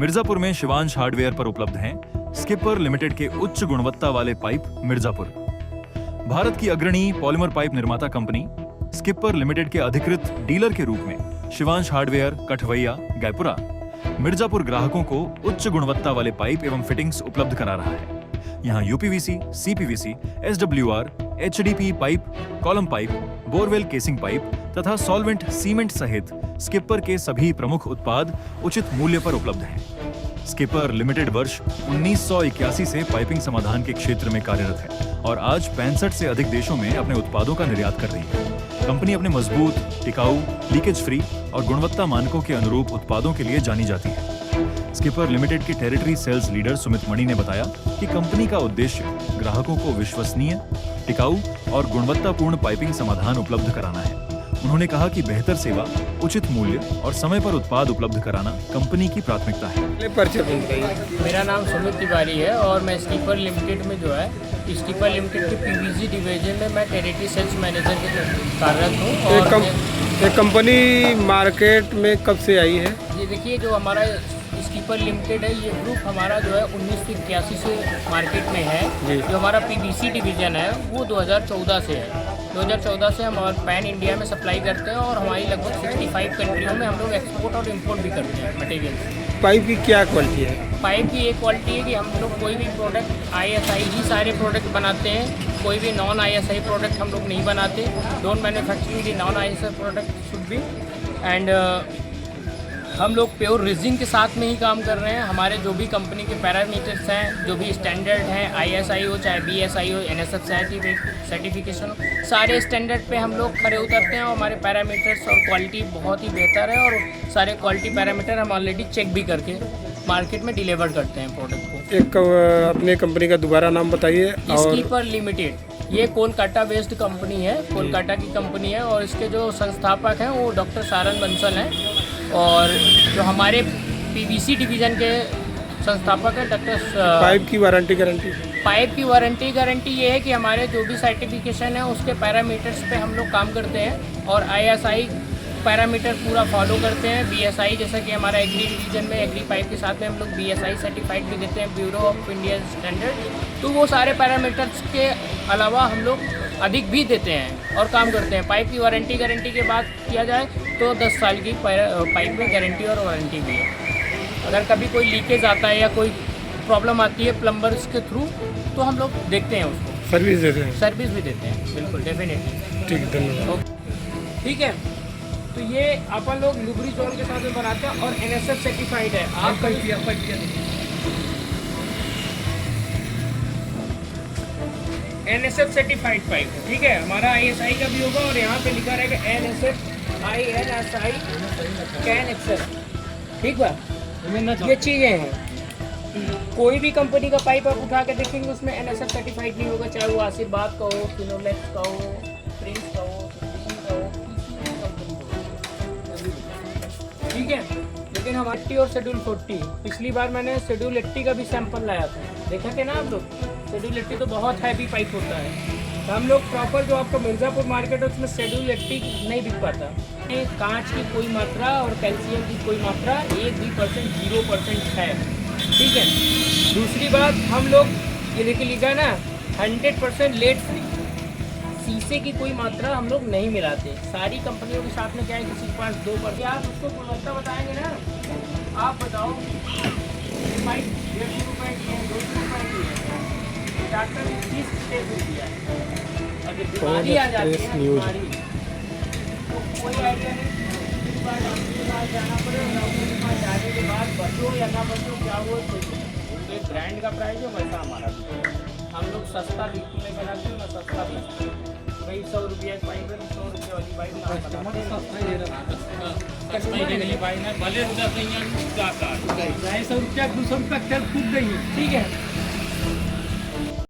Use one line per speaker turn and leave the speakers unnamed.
मिर्जापुर में शिवांश हार्डवेयर पर उपलब्ध हैं स्किपर लिमिटेड के उच्च गुणवत्ता वाले पाइप मिर्जापुर। भारत की अग्रणी पॉलीमर पाइप निर्माता कंपनी स्किपर लिमिटेड के अधिकृत डीलर के रूप में शिवांश हार्डवेयर कठवैया गायपुरा मिर्जापुर ग्राहकों को उच्च गुणवत्ता वाले पाइप एवं फिटिंग्स उपलब्ध करा रहा है। यहाँ UPVC, CPVC, SWR, HDP pipe, column pipe, borewell casing pipe तथा सॉल्वेंट सीमेंट सहित स्किपर के सभी प्रमुख उत्पाद उचित मूल्य पर उपलब्ध हैं। स्किपर लिमिटेड वर्ष 1981 से पाइपिंग समाधान के क्षेत्र में कार्यरत है और आज 65 से अधिक देशों में अपने उत्पादों का निर्यात कर रही है। कंपनी अपने मजबूत, टिकाऊ, लीकेज फ्री और गुणवत्ता मानकों के अनुरूप उत्पादों के लिए जानी जाती है। स्किपर लिमिटेड के टेरिटरी सेल्स लीडर सुमित मणि ने बताया कि कंपनी का उद्देश्य ग्राहकों को विश्वसनीय, टिकाऊ और गुणवत्तापूर्ण पाइपिंग समाधान उपलब्ध कराना है। उन्होंने कहा कि बेहतर सेवा, उचित मूल्य और समय पर उत्पाद उपलब्ध कराना कंपनी की प्राथमिकता है।
मेरा नाम सुमित तिवारी है और मैं स्किपर लिमिटेड में जो है स्किपर लिमिटेड के पीवीसी डिवीजन में मैं टेरिटरी सेल्स मैनेजर के कार्यरत हूँ। और
ये कंपनी मार्केट में कब से आई है?
ये देखिए, जो हमारा स्किपर लिमिटेड है, ये ग्रुप हमारा जो है 1981 से मार्केट में है। जो हमारा पीवीसी डिवीजन है वो 2014 से है। 2014 से हम और पैन इंडिया में सप्लाई करते हैं और हमारी लगभग 65 कंट्रियों में हम लोग एक्सपोर्ट और इम्पोर्ट भी करते हैं मटेरियल।
पाइप की क्या क्वालिटी है?
पाइप की एक क्वालिटी है कि हम लोग कोई भी प्रोडक्ट ISI ही सारे प्रोडक्ट बनाते हैं। कोई भी नॉन ISI प्रोडक्ट हम लोग नहीं बनाते। Don't manufacturing the non ISI product should be and हम लोग प्योर रेजिन के साथ में ही काम कर रहे हैं। हमारे जो भी कंपनी के पैरामीटर्स हैं, जो भी स्टैंडर्ड हैं, ISI हो चाहे BSI हो, NSF सर्टिफिकेशन हो, सारे स्टैंडर्ड पे हम लोग खरे उतरते हैं और हमारे पैरामीटर्स और क्वालिटी बहुत ही बेहतर है और सारे क्वालिटी पैरामीटर हम ऑलरेडी चेक भी करके मार्केट में डिलीवर करते हैं प्रोडक्ट को।
एक अपने कंपनी का दोबारा नाम बताइए।
स्किपर लिमिटेड ये कोलकाता बेस्ड कंपनी है, कोलकाता की कंपनी है और इसके जो संस्थापक हैं वो डॉक्टर सारन बंसल हैं और जो हमारे पीवीसी डिवीज़न के संस्थापक है डॉक्टर।
पाइप की वारंटी गारंटी?
पाइप की वारंटी गारंटी ये है कि हमारे जो भी सर्टिफिकेशन है उसके पैरामीटर्स पे हम लोग काम करते हैं और ISI पैरामीटर पूरा फॉलो करते हैं। BSI जैसा कि हमारा एग्री डिवीजन में एग्री पाइप के साथ में हम लोग BSI सर्टिफाइड भी देते हैं, ब्यूरो ऑफ इंडिया स्टैंडर्ड। तो वो सारे पैरामीटर्स के अलावा हम लोग अधिक भी देते हैं और काम करते हैं। पाइप की वारंटी गारंटी के बात किया जाए तो 10 साल की पाइप में गारंटी और वारंटी भी है। अगर कभी कोई लीकेज आता है या कोई प्रॉब्लम आती है प्लम्बर्स के थ्रू तो हम लोग देखते हैं उसको,
सर्विस देते हैं।
सर्विस भी देते हैं, बिल्कुल डेफिनेटली।
ठीक, धन्यवाद।
ठीक है, तो ये अपन लोग लुब्रिजोल के साथ में बनाते हैं और NSF सर्टिफाइड है। आप NSF सर्टिफाइड पाइप, ठीक है, हमारा ISI का भी होगा और यहाँ पे लिखा रहेगा NSF INSI कैन एक्सेप्ट। ठीक है, ये चीज़ें हैं। कोई भी कंपनी का पाइप आप उठा के देखेंगे उसमें NSF सर्टिफाइड नहीं होगा, चाहे वो आशीर्वाद का हो, फिनोलेक्स का हो, प्रिंस का हो, का हो, ठीक है। लेकिन हम 80 और शेड्यूल 40, पिछली बार मैंने शेड्यूल 80 का भी सैंपल लाया था, देखा थे ना आप लोग। शेड्यूल 80 तो बहुत हैवी पाइप होता है, तो हम लोग प्रॉपर जो आपका मिर्ज़ापुर मार्केट है उसमें शेड्यूल 80 नहीं बिक पाता। कांच की कोई मात्रा और कैल्शियम की कोई मात्रा 1 भी %, 0% है, ठीक है। दूसरी बात, हम लोग ये देखिए लिखा है ना 100% लेड फ्री, शीशे की कोई मात्रा हम लोग नहीं मिलाते। सारी कंपनियों के साथ में क्या है, किसी के पास 2%, आप उसको गुणवत्ता बताएंगे ना, आप बताओ भाई 150 रुपये की है, 200 रुपये की है, डॉक्टर ने 30 रुपये दिया है। अगर बीमारी आ जाती है बीमारी तो कोई आइडिया नहीं, इस बार डॉक्टर के पास जाना पड़ेगा, डॉक्टर के पास जाने के बाद बचो या ना बचो क्या वो उनके ब्रांड का प्राइस है वैसा हमारा भी। हम लोग सस्ता बिल्कुल नहीं बनाते, मैं सस्ता भी भाई 100 रुपये की पाइप है, 100 रुपये वाली पाइप ना बनाते, वाली पाइप है भले 10 नहीं 200 रुपया 200 रुपया तेल फूक गई है, ठीक है।